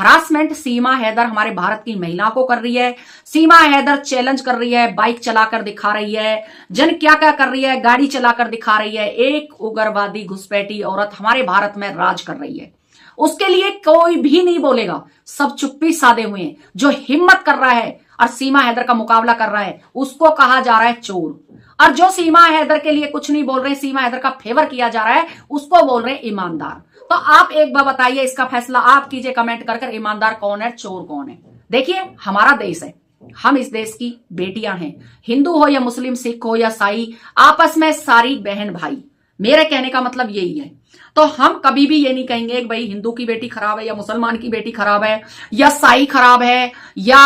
Harassment सीमा हैदर हमारे भारत की महिला को कर रही है। सीमा हैदर चैलेंज कर रही है, बाइक चलाकर दिखा रही है, जन क्या क्या कर रही है, गाड़ी चलाकर दिखा रही है। एक उग्रवादी घुसपैठी औरत हमारे भारत में राज कर रही है, उसके लिए कोई भी नहीं बोलेगा, सब चुप्पी साधे हुए हैं। जो हिम्मत कर रहा है और सीमा हैदर का मुकाबला कर रहा है उसको कहा जा रहा है चोर, और जो सीमा हैदर के लिए कुछ नहीं बोल रहे, सीमा हैदर का फेवर किया जा रहा है, उसको बोल रहे ईमानदार। तो आप एक बार बताइए, इसका फैसला आप कीजिए कमेंट कर ईमानदार कौन है, चोर कौन है। देखिए हमारा देश है, हम इस देश की बेटियां हैं, हिंदू हो या मुस्लिम, सिख हो या ईसाई, आपस में सारी बहन भाई। मेरे कहने का मतलब यही है। तो हम कभी भी ये नहीं कहेंगे कि भाई हिंदू की बेटी खराब है या मुसलमान की बेटी खराब है या ईसाई खराब है या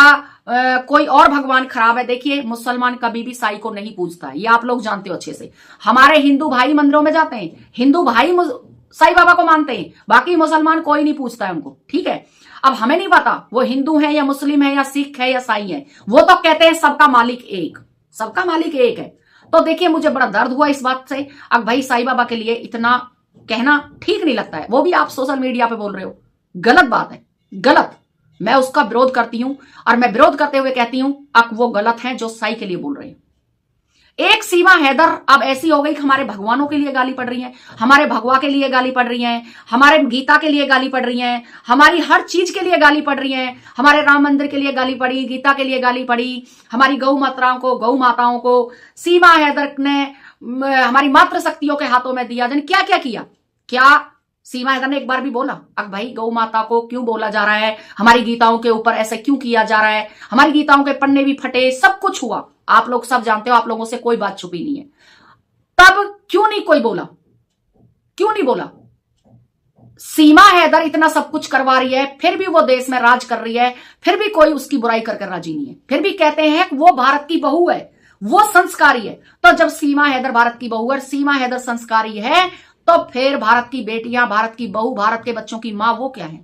कोई और भगवान खराब है। देखिए मुसलमान कभी भी ईसाई को नहीं पूजता है, ये आप लोग जानते हो अच्छे से। हमारे हिंदू भाई मंदिरों में जाते हैं, हिंदू भाई साईं बाबा को मानते हैं, बाकी मुसलमान कोई नहीं पूछता है उनको, ठीक है। अब हमें नहीं पता वो हिंदू है या मुस्लिम है या सिख है या ईसाई है, वो तो कहते हैं सबका मालिक एक, सबका मालिक एक है। तो देखिए मुझे बड़ा दर्द हुआ इस बात से। अब भाई साईं बाबा के लिए इतना कहना ठीक नहीं लगता है, वो भी आप सोशल मीडिया पे बोल रहे हो, गलत बात है, गलत। मैं उसका विरोध करती हूं और मैं विरोध करते हुए कहती हूं अब वो गलत है जो साईं के लिए बोल रहे हैं। एक सीमा हैदर अब ऐसी हो गई कि हमारे भगवानों के लिए गाली पड़ रही है, हमारे भगवा के लिए गाली पड़ रही है, हमारे गीता के लिए गाली पड़ रही है, हमारी हर चीज के लिए गाली पड़ रही है। हमारे राम मंदिर के लिए गाली पड़ी, गीता के लिए गाली पड़ी, हमारी गौ माताओं को सीमा हैदर ने हमारी मातृ शक्तियों के हाथों में दिया। जन क्या क्या किया, क्या सीमा हैदर ने एक बार भी बोला अब भाई गौ माता को क्यों बोला जा रहा है, हमारी गीताओं के ऊपर ऐसे क्यों किया जा रहा है, हमारी गीताओं के पन्ने भी फटे, सब कुछ हुआ, आप लोग सब जानते हो, आप लोगों से कोई बात छुपी नहीं है। तब क्यों नहीं कोई बोला, क्यों नहीं बोला? सीमा हैदर इतना सब कुछ करवा रही है, फिर भी वो देश में राज कर रही है, फिर भी कोई उसकी बुराई कर राजी नहीं है, फिर भी कहते हैं कि वो भारत की बहू है, वो संस्कारी है। तो जब सीमा हैदर भारत की बहू है, सीमा हैदर संस्कारी है, तो फिर भारत की बेटियां, भारत की बहू, भारत के बच्चों की मां वो क्या है?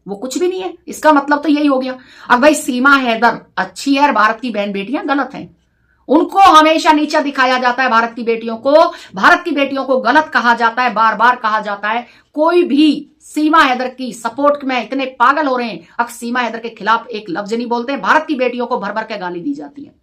वो कुछ भी नहीं है। इसका मतलब तो यही हो गया। अब भाई सीमा हैदर अच्छी है और भारत की बहन बेटियां गलत हैं, उनको हमेशा नीचा दिखाया जाता है। भारत की बेटियों को गलत कहा जाता है, बार बार कहा जाता है। कोई भी सीमा हैदर की सपोर्ट में इतने पागल हो रहे हैं, अब सीमा हैदर के खिलाफ एक लफ्ज नहीं बोलते। भारत की बेटियों को भर भर के गाली दी जाती है।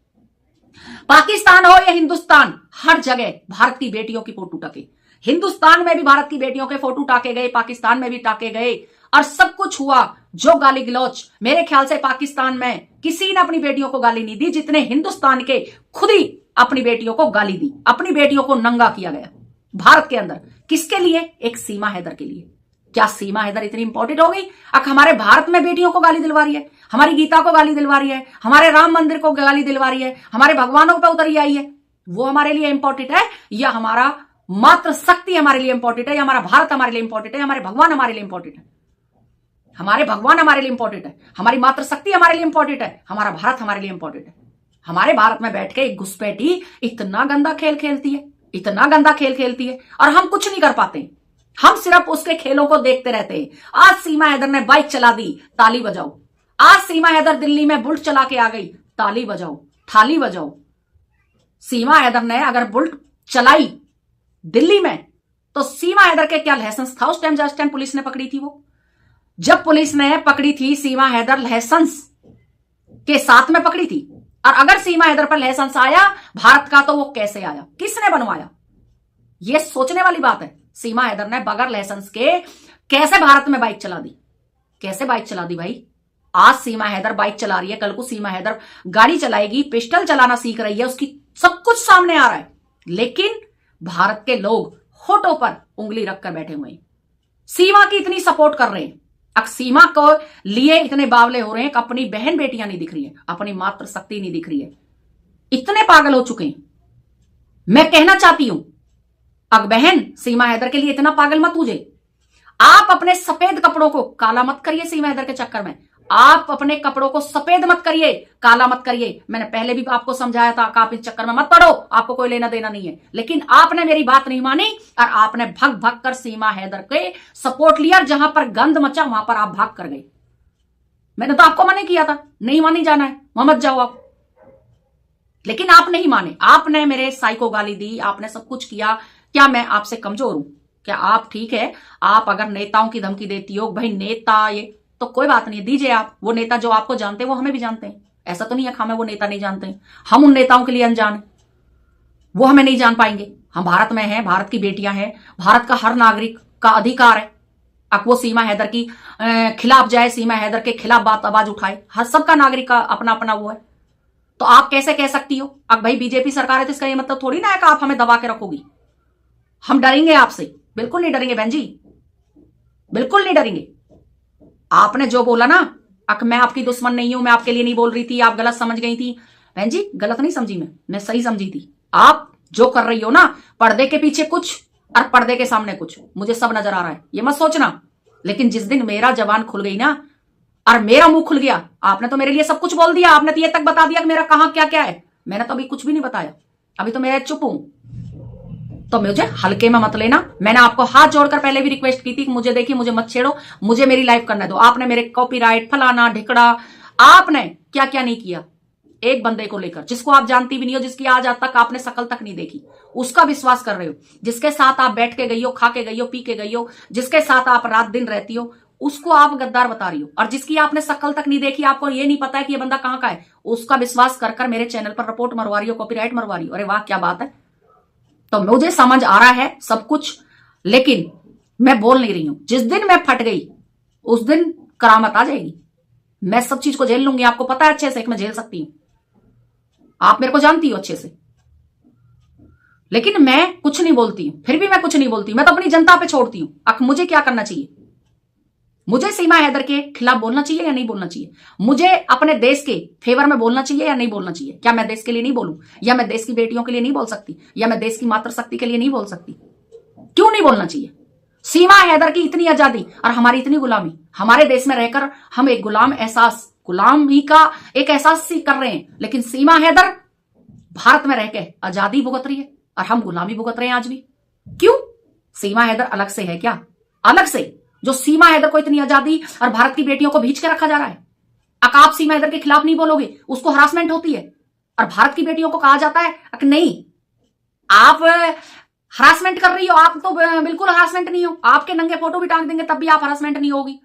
पाकिस्तान हो या हिंदुस्तान, हर जगह भारत की बेटियों की फोटो टके। हिंदुस्तान में भी भारत की बेटियों के फोटो टाके गए, पाकिस्तान में भी टाके गए, और सब कुछ हुआ। जो गाली गलौच, मेरे ख्याल से पाकिस्तान में किसी ने अपनी बेटियों को गाली नहीं दी जितने हिंदुस्तान के खुद ही अपनी बेटियों को गाली दी, अपनी बेटियों को नंगा किया गया भारत के अंदर। किसके लिए? एक सीमा हैदर के लिए। क्या सीमा हैदर इतनी इंपॉर्टेंट हो गई? अब हमारे भारत में बेटियों को गाली दिलवा रही है, हमारी गीता को गाली दिलवा रही है, हमारे राम मंदिर को गाली दिलवा रही है, हमारे भगवानों पर उतरी आई है। वो हमारे लिए इंपॉर्टेंट है या हमारा मात्र शक्ति हमारे लिए इंपॉर्टेंट है, या हमारा भारत हमारे लिए इंपॉर्टेंट है, हमारे भगवान हमारे लिए इंपॉर्टेंट है? हमारे भगवान हमारे लिए इंपॉर्टेंट है, हमारी मात्र शक्ति हमारे लिए इंपॉर्टेंट है, हमारा भारत हमारे लिए इंपॉर्टेंट है। हमारे भारत में बैठ के एक घुसपैठी इतना गंदा खेल खेलती है, इतना गंदा खेल खेलती है, और हम कुछ नहीं कर पाते। हम सिर्फ उसके खेलों को देखते रहते हैं। आज सीमा हैदर ने बाइक चला दी, ताली बजाओ। आज सीमा हैदर दिल्ली में बुलेट चला के आ गई, ताली बजाओ, थाली बजाओ। सीमा हैदर ने अगर बुलेट चलाई दिल्ली में, तो सीमा हैदर के क्या लाइसेंस था उस टाइम जिस टाइम पुलिस ने पकड़ी थी? वो जब पुलिस ने पकड़ी थी, सीमा हैदर लाइसेंस के साथ में पकड़ी थी। और अगर सीमा हैदर पर लाइसेंस आया भारत का, तो वो कैसे आया, किसने बनवाया? ये सोचने वाली बात है। सीमा हैदर ने बगैर लाइसेंस के कैसे भारत में बाइक चला दी? कैसे बाइक चला दी भाई? आज सीमा हैदर बाइक चला रही है, कल को सीमा हैदर गाड़ी चलाएगी, पिस्टल चलाना सीख रही है, उसकी सब कुछ सामने आ रहा है। लेकिन भारत के लोग होठों पर उंगली रखकर बैठे हुए हैं, सीमा की इतनी सपोर्ट कर रहे हैं। अब सीमा को लिए इतने बावले हो रहे हैं कि अपनी बहन बेटियां नहीं दिख रही है, अपनी मातृ शक्ति नहीं दिख रही है। इतने पागल हो चुके हैं। मैं कहना चाहती हूं, अब बहन सीमा हैदर के लिए इतना पागल मत हो। आप अपने सफेद कपड़ों को काला मत करिए सीमा हैदर के चक्कर में। आप अपने कपड़ों को सफेद मत करिए, काला मत करिए। मैंने पहले भी आपको समझाया था कि आप इस चक्कर में मत पड़ो, आपको कोई लेना देना नहीं है। लेकिन आपने मेरी बात नहीं मानी और आपने भग भग कर सीमा हैदर के सपोर्ट लिया। जहां पर गंद मचा वहां पर आप भाग कर गए। मैंने तो आपको मना किया था, नहीं मानी जाना है, वहां मत जाओ आप। लेकिन आप नहीं माने, आपने मेरे साई को गाली दी, आपने सब कुछ किया। क्या मैं आपसे कमजोर हूं? क्या आप ठीक है? आप अगर नेताओं की धमकी देती हो, भाई नेता ये तो कोई बात नहीं, दीजिए आप। वो नेता जो आपको जानते हैं वो हमें भी जानते हैं, ऐसा तो नहीं है हमें वो नेता नहीं जानते हैं। हम उन नेताओं के लिए अनजान है, वो हमें नहीं जान पाएंगे। हम भारत में हैं, भारत की बेटियां हैं, भारत का हर नागरिक का अधिकार है अब वो सीमा हैदर की खिलाफ जाए, सीमा हैदर के खिलाफ बात आवाज उठाए। हर सबका नागरिक का अपना अपना वो है। तो आप कैसे कह सकती हो अब भाई बीजेपी सरकार है तो इसका ये मतलब थोड़ी ना है कि आप हमें दबा के रखोगी। हम डरेंगे आपसे? बिल्कुल नहीं डरेंगे बहन जी, बिल्कुल नहीं डरेंगे। आपने जो बोला ना, मैं आपकी दुश्मन नहीं हूं, मैं आपके लिए नहीं बोल रही थी, आप गलत समझ गई थी। बहन जी गलत नहीं समझी, मैं सही समझी थी। आप जो कर रही हो ना, पर्दे के पीछे कुछ और पर्दे के सामने कुछ, मुझे सब नजर आ रहा है, ये मत सोचना। लेकिन जिस दिन मेरा जबान खुल गई ना और मेरा मुंह खुल गया, आपने तो मेरे लिए सब कुछ बोल दिया। आपने तो ये तक बता दिया कि मेरा कहां क्या क्या है। मैंने तो अभी कुछ भी नहीं बताया, अभी तो मैं चुप हूं। तो मुझे हल्के में मत लेना। मैंने आपको हाथ जोड़कर पहले भी रिक्वेस्ट की थी कि मुझे देखिए, मुझे मत छेड़ो, मुझे मेरी लाइफ करने दो। आपने मेरे कॉपीराइट फलाना ढिकड़ा, आपने क्या क्या नहीं किया एक बंदे को लेकर जिसको आप जानती भी नहीं हो, जिसकी आज तक आपने शकल तक नहीं देखी, उसका विश्वास कर रहे हो। जिसके साथ आप बैठ के गई हो, खा के गई हो, पी के गई हो, जिसके साथ आप रात दिन रहती हो, उसको आप गद्दार बता रही हो। और जिसकी आपने शकल तक नहीं देखी, आपको ये नहीं पता है कि ये बंदा कहां का है, उसका विश्वास कर कर मेरे चैनल पर रिपोर्ट मरवा रही हो, कॉपीराइट मरवा रही हो। अरे वाह क्या बात है। तो मुझे समझ आ रहा है सब कुछ, लेकिन मैं बोल नहीं रही हूं। जिस दिन मैं फट गई उस दिन करामत आ जाएगी। मैं सब चीज को झेल लूंगी, आपको पता है अच्छे से कि मैं झेल सकती हूं, आप मेरे को जानती हो अच्छे से। लेकिन मैं कुछ नहीं बोलती हूं, फिर भी मैं कुछ नहीं बोलती, मैं तो अपनी जनता पे छोड़ती हूं। अब मुझे क्या करना चाहिए? मुझे सीमा हैदर के खिलाफ बोलना चाहिए या नहीं बोलना चाहिए? मुझे अपने देश के फेवर में बोलना चाहिए या नहीं बोलना चाहिए? क्या मैं देश के लिए नहीं बोलूं? या मैं देश की बेटियों के लिए नहीं बोल सकती? या मैं देश की मातृशक्ति के लिए नहीं बोल सकती? क्यों नहीं बोलना चाहिए? सीमा हैदर की इतनी आजादी और हमारी इतनी गुलामी, हमारे देश में रहकर हम एक गुलामी का एक एहसास सी कर रहे हैं, लेकिन सीमा हैदर भारत में रहकर आजादी भुगत रही है और हम गुलामी भुगत रहे हैं आज भी। क्यों? सीमा हैदर अलग से है क्या? अलग से जो सीमा हैदर को इतनी आजादी और भारत की बेटियों को भींच के रखा जा रहा है। आप सीमा हैदर के खिलाफ नहीं बोलोगे, उसको हरासमेंट होती है। और भारत की बेटियों को कहा जाता है कि नहीं आप हरासमेंट कर रही हो। आप तो बिल्कुल हरासमेंट नहीं हो, आपके नंगे फोटो भी टांग देंगे तब भी आप हरासमेंट नहीं होगी।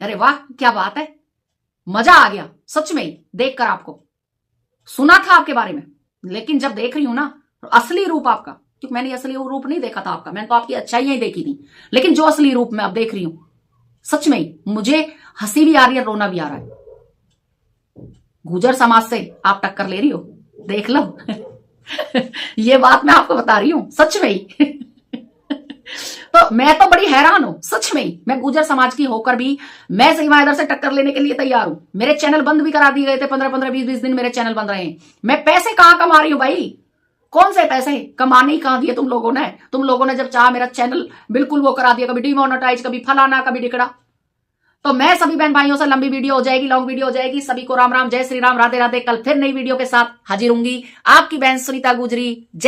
अरे वाह क्या बात है, मजा आ गया सच में देखकर। आपको सुना था आपके बारे में, लेकिन जब देख रही हूं ना असली रूप आपका, क्योंकि मैंने असली रूप नहीं देखा था आपका, मैंने तो आपकी अच्छाइयां ही देखी थी, लेकिन जो असली रूप मैं अब देख रही हूं, सच में मुझे हंसी भी आ रही है, रोना भी आ रहा है। गुजर समाज से आप टक्कर ले रही हो, देख लो। ये बात मैं आपको बता रही हूं सच में ही। तो मैं तो बड़ी हैरान हूं सच में ही। मैं गुजर समाज की होकर भी मैं सीमा हैदर से टक्कर लेने के लिए तैयार हूं। मेरे चैनल बंद भी करा दिए गए थे, 15-15, 20-20 दिन मेरे चैनल बंद रहे हैं। मैं पैसे कहां कमा रही हूं भाई? कौन से पैसे कमाने ही कहां दिए तुम लोगों ने? तुम लोगों ने जब चाहा मेरा चैनल बिल्कुल वो करा दिया, कभी डिमोनेटाइज, कभी फलाना, कभी डिकड़ा। तो मैं सभी बहन भाइयों से, लंबी वीडियो हो जाएगी, लॉन्ग वीडियो हो जाएगी, सभी को राम राम, जय श्री राम, राधे राधे। कल फिर नई वीडियो के साथ हाजिर होंगी। आपकी बहन सुनीता गुजरी। जय